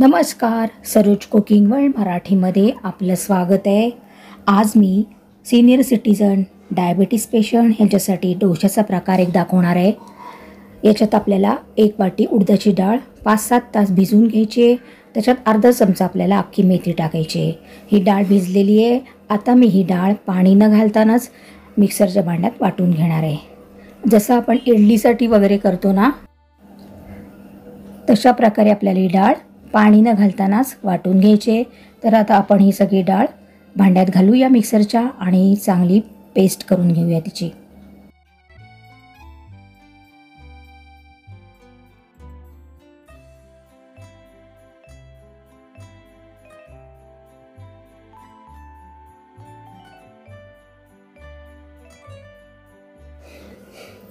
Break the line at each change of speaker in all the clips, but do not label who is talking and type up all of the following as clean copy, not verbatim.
नमस्कार, Saroj cooking world मराठीमध्ये आपलं स्वागत आहे। आज मी सीनियर सिटीजन, डायबिटीज पेशंट यांच्यासाठी डोशाचा प्रकार एक दाखवणार आहे। याच्यात आपल्याला 1 वाटी उडदाची डाळ 5-7 तास भिजवून घ्यायची आहे। त्याच्यात अर्धा चमचा आपल्याला अख्खी मेथी टाकायची आहे। ही डाळ भिजलेली आहे। आता मी ही डाळ पाणी न घालतानाच मिक्सरच्या भांड्यात वाटून घेणार आहे। जसं आपण इडलीसाठी वगैरे करतो ना, तशा प्रकारे आपल्याला ही डाळ पाणी न घालतानाच वाटून घ्यायचे। तर आता आपण ही सगळी डाळ भांड्यात घालूया मिक्सरच्या आणि चांगली पेस्ट करून घेऊया तिची।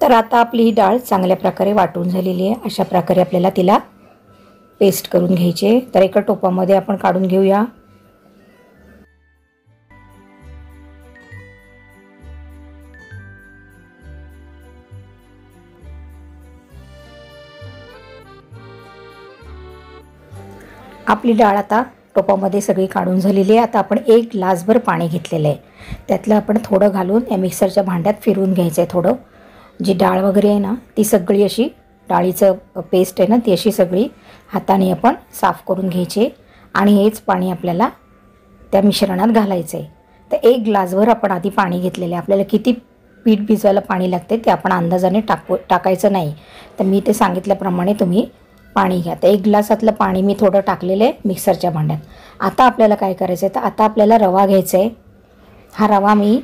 तर आता आपली ही डाळ चांगल्या प्रकारे वाटून झालेली आहे। अशा प्रकारे आपल्याला तिला पेस्ट करून घ्यायचे। तर एका टोपामध्ये आपण काढून घेऊया। आपली डाळ आता टोपामध्ये सगळी काढून झालेली आहे। आता आपण 1 ग्लासभर पाणी घेतलेलं आहे। त्यातलं आपण थोडं घालून या मिक्सरच्या भांड्यात फिरवून घ्यायचं आहे। थोडं जी डाळ वगैरे आहे ना, ती सगळी अशी डाळीचं पेस्ट आहे ना, ती अशी सगळी हाताने आपण साफ करून घ्यायची आणि हेच पाणी आपल्याला त्या मिश्रणात घालायचं आहे। तर 1 ग्लासभर आपण आधी पाणी घेतलेलं आहे। आपल्याला किती पीठ भिजवायला पाणी लागते ते आपण अंदाजाने टाकायचं नाही। तर मी ते सांगितल्याप्रमाणे तुम्ही पाणी घ्या। तर 1 ग्लासातलं पाणी मी थोडं टाकलेलं आहे मिक्सरच्या भांड्यात। आता आपल्याला काय करायचं आहे, तर आता आपल्याला रवा घ्यायचा आहे। हा रवा मी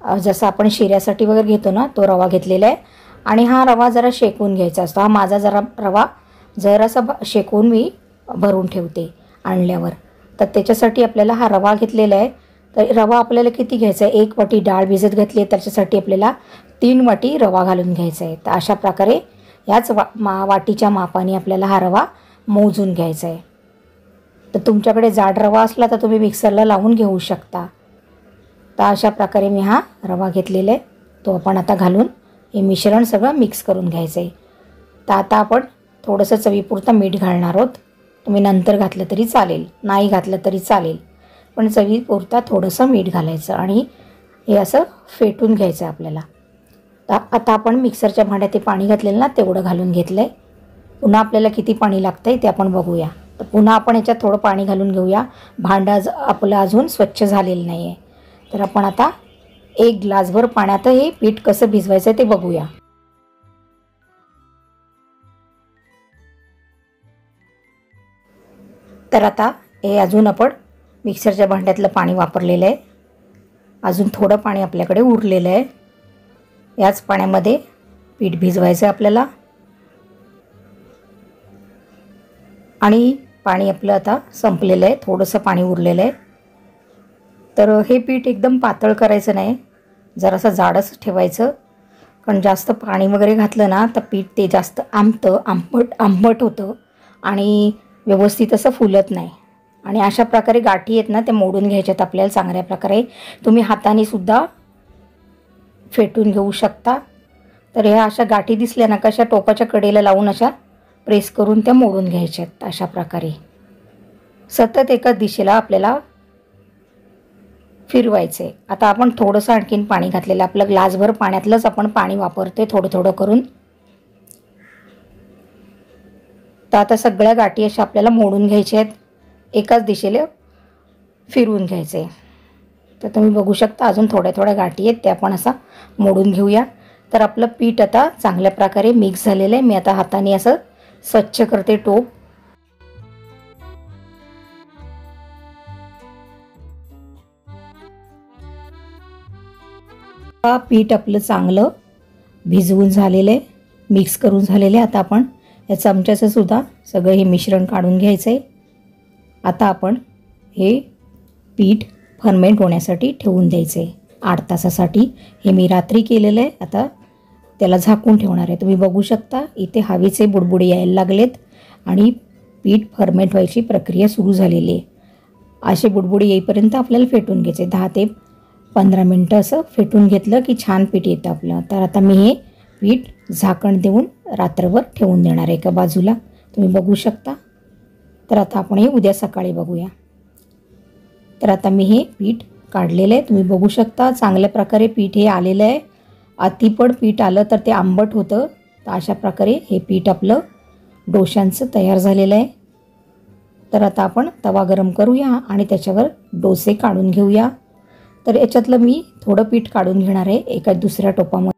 जसं आपण शिऱ्यासाठी वगैरे घेतो ना, तो रवा घेतलेला आहे आणि हा रवा जरा शेकून घ्यायचा असतो। हा माझा जरा रवा जरासा शेकून मी भरून ठेवते आणल्यावर। तर त्याच्यासाठी आपल्याला हा रवा घेतलेला आहे। तर रवा आपल्याला किती घ्यायचा आहे, 1 वाटी डाळ भिजत घातली आहे, त्याच्यासाठी आपल्याला 3 वाटी रवा घालून घ्यायचा आहे। तर अशा प्रकारे याच वाटीच्या मापाने आपल्याला हा रवा मोजून घ्यायचा आहे। तर तुमच्याकडे जाड रवा असला तर तुम्ही मिक्सरला लावून घेऊ शकता। तर अशा प्रकारे मी हा रवा घेतलेला आहे, तो आपण आता घालून हे मिश्रण सगळं मिक्स करून घ्यायचं आहे। तर आता आपण थोडंसं चवीपुरतं मीठ घालणार आहोत। तुम्ही नंतर घातलं तरी चालेल, नाही घातलं तरी चालेल, पण चवीपुरतं थोडंसं मीठ घालायचं आणि हे असं फेटून घ्यायचं आहे आपल्याला। तर आता आपण मिक्सरच्या भांड्यात ते पाणी घातलेलं ना, तेवढं घालून घेतलं आहे। पुन्हा आपल्याला किती पाणी लागतं आहे ते आपण बघूया। तर पुन्हा आपण याच्यात थोडं पाणी घालून घेऊया। भांडं आपलं अजून स्वच्छ झालेलं नाही आहे। तर आपण आता 1 ग्लासभर पाण्यात हे पीठ कसं भिजवायचं ते बघूया। तर आता हे अजून आपण मिक्सरच्या भांड्यातलं पाणी वापरलेलं आहे। अजून थोडं पाणी आपल्याकडे उरलेलं आहे। याच पाण्यामध्ये पीठ भिजवायचं आहे आपल्याला आणि पाणी आपलं आता संपलेलं आहे, थोडंसं पाणी उरलेलं आहे। तर हे पीठ एकदम पातळ करायचं नाही, जरासं जाडच ठेवायचं, कारण जास्त पाणी वगैरे घातलं ना तर पीठ ते जास्त आंबट होतं आणि व्यवस्थित असं फुलत नाही। आणि अशा प्रकारे गाठी आहेत ना, ते मोडून घ्यायच्यात आपल्याला चांगल्या प्रकारे। तुम्ही हाताने सुद्धा फेटून घेऊ शकता। तर ह्या अशा गाठी दिसल्या ना, कशा टोकाच्या कडेला लावून अशा प्रेस करून त्या मोडून घ्यायच्यात। अशा प्रकारे सतत एकाच दिशेला आपल्याला फिरवायचं आहे। आता आपण थोडंसं आणखीन पाणी घातलेलं, आपलं ग्लासभर पाण्यातलंच आपण पाणी वापरते थोडं थोडं करून। तर आता सगळ्या गाठी अशा आपल्याला मोडून घ्यायच्या आहेत, एकाच दिशेला फिरवून घ्यायचं आहे। तर तुम्ही बघू शकता अजून थोड्या थोड्या गाठी आहेत, त्या आपण असं मोडून घेऊया। तर आपलं पीठ आता चांगल्या प्रकारे मिक्स झालेलं आहे। मी आता हाताने असं स्वच्छ करते टोप। पीठ आपलं चांगलं भिजवून झालेलं आहे, मिक्स करून झालेलं आहे। आता आपण या चमच्याचं सुद्धा सगळं हे मिश्रण काढून घ्यायचं आहे। आता आपण हे पीठ फर्मेंट होण्यासाठी ठेवून द्यायचं आहे 8 तासासाठी। हे मी रात्री केलेलं आहे। आता त्याला झाकून ठेवणार आहे। तुम्ही बघू शकता इथे हवेचे बुडबुडे यायला लागलेत आणि पीठ फर्मेंट व्हायची प्रक्रिया सुरू झालेली आहे। असे बुडबुडे येईपर्यंत आपल्याला फेटून घ्यायचे, 10 ते 15 मिनटं असं फेटून घेतलं की छान पीठ येतं आपलं। तर आता मी हे पीठ झाकण देऊन रात्रभर ठेवून देणार एका बाजूला। तुम्ही बघू शकता तर आता आपण हे उद्या सकाळी बघूया। तर आता मी हे पीठ काढलेलं आहे, तुम्ही बघू शकता चांगल्या प्रकारे पीठ हे आलेलं आहे। अति पण पीठ आलं तर ते आंबट होतं। तर अशा प्रकारे हे पीठ आपलं डोशांचं तयार झालेलं आहे। तर आता आपण तवा गरम करूया आणि त्याच्यावर डोसे काढून घेऊया। तर याच्यातलं मी थोडं पीठ काढून घेणार आहे एका दुसऱ्या टोपामध्ये।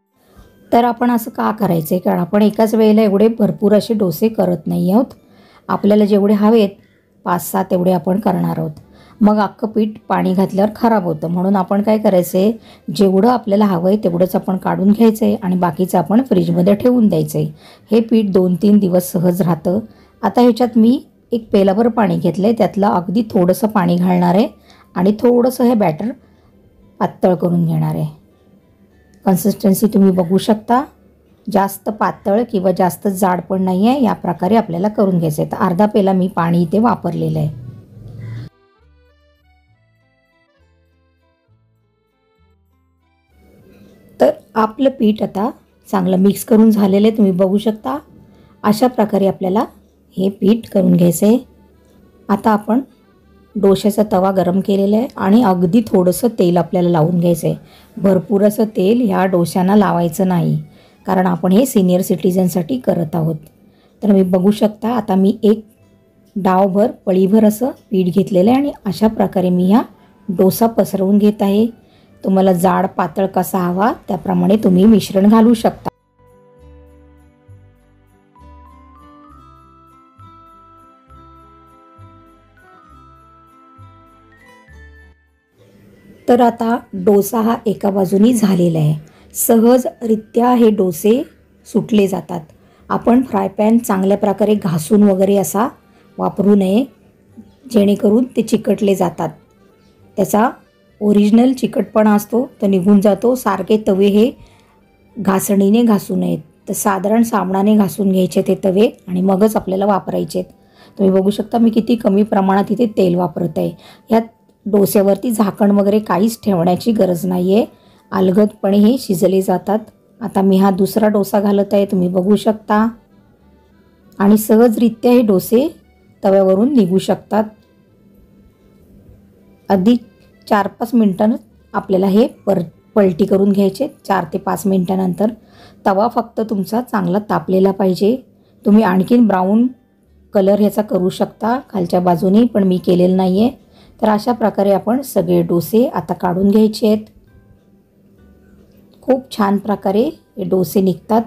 तर आपण असं का करायचं आहे, कारण आपण एकाच वेळेला एवढे भरपूर असे डोसे करत नाही आहोत। आपल्याला जेवढे हवेत 5-6 तेवढे आपण करणार आहोत। मग अख्खं पीठ पाणी घातल्यावर खराब होतं, म्हणून आपण काय करायचं आहे, जेवढं आपल्याला हवं आहे तेवढंच आपण काढून घ्यायचं आहे आणि बाकीचं आपण फ्रीजमध्ये ठेवून द्यायचं आहे। हे पीठ 2-3 दिवस सहज राहतं। आता ह्याच्यात मी एक पेलाभर पाणी घेतलं आहे, त्यातलं अगदी थोडंसं पाणी घालणार आहे आणि थोडंसं हे बॅटर पातळ करून घेणार आहे। कन्सिस्टन्सी तुम्ही बघू शकता, जास्त पातळ किंवा जास्त जाड पण नाही आहे, या प्रकारे आपल्याला करून घ्यायचं आहे। तर अर्धा पेला मी पाणी इथे वापरलेलं आहे। तर आपलं पीठ आता चांगलं मिक्स करून झालेलं आहे, तुम्ही बघू शकता। अशा प्रकारे आपल्याला हे पीठ करून घ्यायचं आहे। आता आपण डोशाचा तवा गरम केलेला आहे आणि अगदी थोडंसं तेल आपल्याला लावून घ्यायचं आहे। भरपूर असं तेल ह्या डोशांना लावायचं नाही, कारण आपण हे सिनियर सिटीजनसाठी करत आहोत। तर मी बघू शकता, आता मी एक डावभर पळीभर असं पीठ घेतलेलं आहे आणि अशा प्रकारे मी हा डोसा पसरवून घेत आहे। तुम्हाला जाड पातळ कसा हवा त्याप्रमाणे तुम्ही मिश्रण घालू शकता। तर आता डोसा हा एका बाजूनी झालेला आहे। सहजरित्या हे डोसे सुटले जातात। आपण फ्राय पॅन चांगल्या प्रकारे घासून वगैरे असा वापरू नये, जेणेकरून ते चिकटले जातात। त्याचा ओरिजिनल चिकटपणा असतो तो निघून जातो। सारखे तवे हे घासणीने घासू नयेत, तर साधारण साबणाने घासून घ्यायचे ते तवे आणि मगच आपल्याला वापरायचे। तुम्ही बघू शकता मी किती कमी प्रमाणात इथे तेल वापरत आहे। ह्यात डोस्यावरती झाकण वगैरे काहीच ठेवण्याची गरज नाही आहे, अलगदपणे हे शिजले जातात। आता मी हा दुसरा डोसा घालत आहे, तुम्ही बघू शकता, आणि सहजरित्या हे डोसे तव्यावरून निघू शकतात। अगदी 4-5 मिनिटांत आपल्याला हे पलटी करून घ्यायचे। 4 ते 5 मिनिटांनंतर तवा फक्त तुमचा चांगला तापलेला पाहिजे। तुम्ही आणखीन ब्राऊन कलर ह्याचा करू शकता खालच्या बाजूने, पण मी केलेलं नाही आहे। तर अशा प्रकारे आपण सगळे डोसे आता काढून घ्यायचे आहेत। खूप छान प्रकारे हे डोसे निघतात।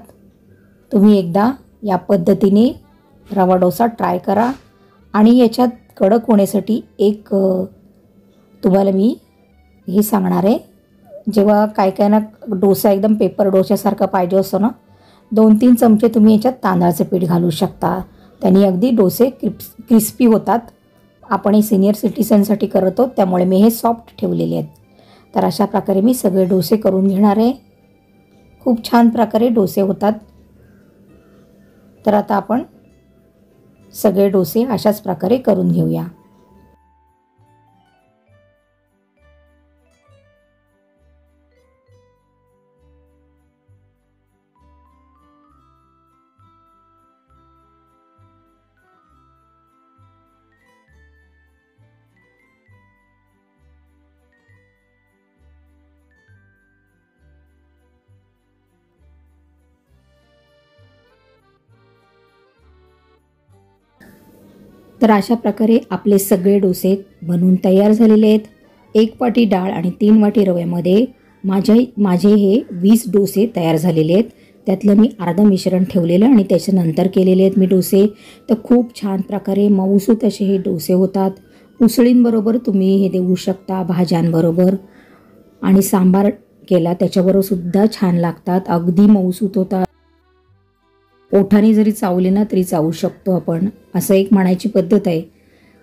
तुम्ही एकदा या पद्धतीने रवा डोसा ट्राय करा। आणि याच्यात कडक होण्यासाठी एक तुम्हाला मी हे सांगणार आहे, जेव्हा काय काय ना डोसा एकदम पेपर डोशासारखा पाहिजे असतो ना, 2-3 चमचे तुम्ही याच्यात तांदळाचं पीठ घालू शकता। त्यांनी अगदी डोसे क्रिस्पी होतात। आपण हे सिनियर सिटीजनसाठी करत आहोत, त्यामुळे मी हे सॉफ्ट ठेवलेले आहेत। तर अशा प्रकारे मी सगळे डोसे करून घेणार आहे। खूप छान प्रकारे डोसे होतात। तर आता आपण सगळे डोसे अशाच प्रकारे करून घेऊया। तर अशा प्रकारे आपले सगळे डोसे बनवून तयार झालेले आहेत। 1 वाटी डाळ आणि 3 वाटी रव्यामध्ये माझे हे 20 डोसे तयार झालेले आहेत। त्यातलं मी अर्ध मिश्रण ठेवलेलं आणि त्याच्यानंतर केलेले आहेत मी डोसे। तर खूप छान प्रकारे मऊसूत असे हे डोसे होतात। उसळींबरोबर तुम्ही हे देऊ शकता, भाज्यांबरोबर, आणि सांबार केला त्याच्याबरोबर सुद्धा छान लागतात। अगदी मऊसूत होतात। ओठाने जरी चावले ना तरी चावू शकतो आपण, असं एक म्हणायची पद्धत आहे।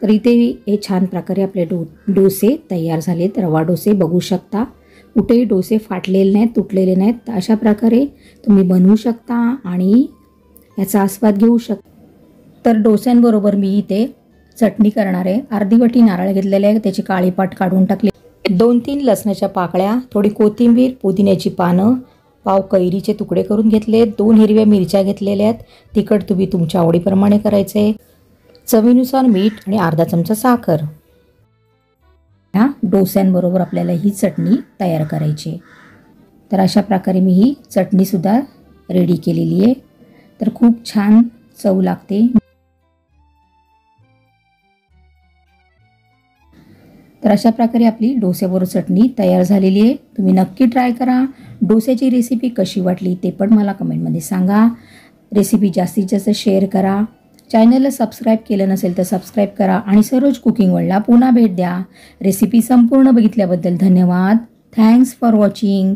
तर इथे हे छान प्रकारे आपले डोसे तयार झालेत। रवा डोसे बघू शकता, कुठेही डोसे फाटलेले नाहीत, तुटलेले नाहीत। तर अशा प्रकारे तुम्ही बनवू शकता आणि याचा आस्वाद घेऊ शकता। तर डोस्यांबरोबर मी इथे चटणी करणार आहे। अर्धी वाटी नारळ घेतलेले आहे, त्याची काळी पाट काढून टाकली। 2-3 लसणाच्या पाकळ्या, थोडी कोथिंबीर, पुदिन्याची पानं, पाव कैरीचे तुकडे करून घेतले, 2 हिरव्या मिरच्या घेतलेल्या आहेत। तिखट तुम्ही तुमच्या आवडीप्रमाणे करायचे। चवीनुसार मीठ आणि अर्धा चमचा साखर. ह्या डोस्यांबरोबर आपल्याला ही चटणी तयार करायची. तर अशा प्रकारे मी ही चटणीसुद्धा रेडी केलेली आहे. तर खूप छान चव लागते. तर अशा प्रकारे आपली डोस्याबरोबर चटणी तयार झालेली आहे. तुम्ही नक्की ट्राय करा. डोस्याची रेसिपी कशी वाटली ते पण मला कमेंटमध्ये सांगा. रेसिपी जास्तीत जास्त शेअर करा. चॅनलला सबस्क्राईब केलं नसेल तर सबस्क्राईब करा आणि सरोज कुकिंग वर्ल्डला पुन्हा भेट द्या. रेसिपी संपूर्ण बघितल्याबद्दल धन्यवाद. Thanks for watching.